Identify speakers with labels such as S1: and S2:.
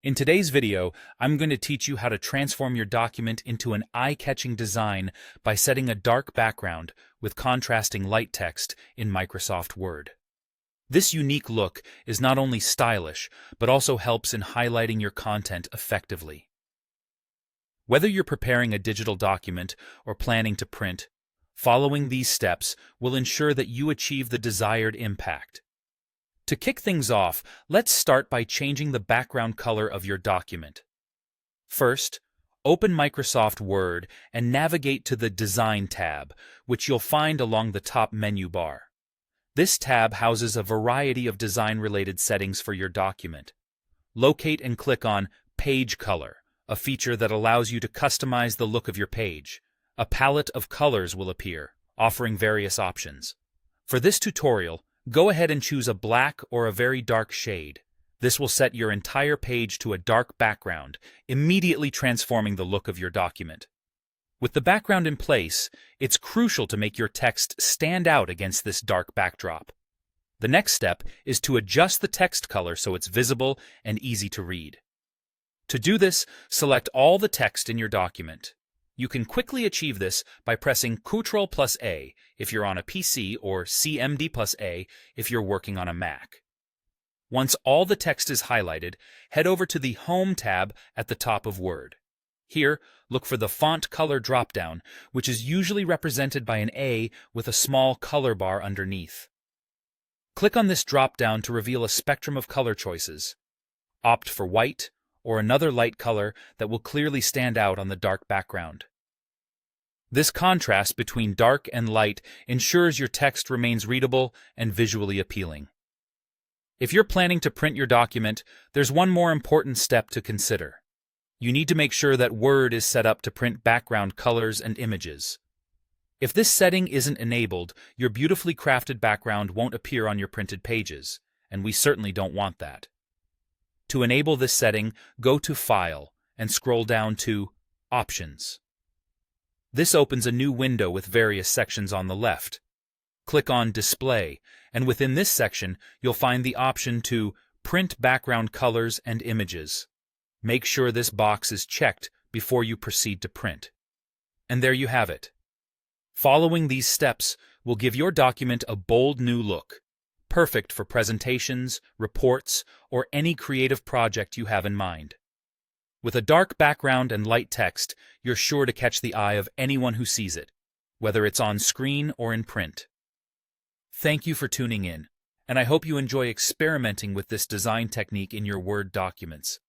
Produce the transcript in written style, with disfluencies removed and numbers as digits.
S1: In today's video, I'm going to teach you how to transform your document into an eye-catching design by setting a dark background with contrasting light text in Microsoft Word. This unique look is not only stylish, but also helps in highlighting your content effectively. Whether you're preparing a digital document or planning to print, following these steps will ensure that you achieve the desired impact. To kick things off, let's start by changing the background color of your document. First, open Microsoft Word and navigate to the Design tab, which you'll find along the top menu bar. This tab houses a variety of design-related settings for your document. Locate and click on Page Color, a feature that allows you to customize the look of your page. A palette of colors will appear, offering various options. For this tutorial, go ahead and choose a black or a very dark shade. This will set your entire page to a dark background, immediately transforming the look of your document. With the background in place, it's crucial to make your text stand out against this dark backdrop. The next step is to adjust the text color so it's visible and easy to read. To do this, select all the text in your document. You can quickly achieve this by pressing Ctrl+A if you're on a PC or CMD+A if you're working on a Mac. Once all the text is highlighted, head over to the Home tab at the top of Word. Here, look for the Font Color dropdown, which is usually represented by an A with a small color bar underneath. Click on this dropdown to reveal a spectrum of color choices. Opt for white or another light color that will clearly stand out on the dark background. This contrast between dark and light ensures your text remains readable and visually appealing. If you're planning to print your document, there's one more important step to consider. You need to make sure that Word is set up to print background colors and images. If this setting isn't enabled, your beautifully crafted background won't appear on your printed pages, and we certainly don't want that. To enable this setting, go to File and scroll down to Options. This opens a new window with various sections on the left. Click on Display, and within this section, you'll find the option to Print Background Colors and Images. Make sure this box is checked before you proceed to print. And there you have it. Following these steps will give your document a bold new look, perfect for presentations, reports, or any creative project you have in mind. With a dark background and light text, you're sure to catch the eye of anyone who sees it, whether it's on screen or in print. Thank you for tuning in, and I hope you enjoy experimenting with this design technique in your Word documents.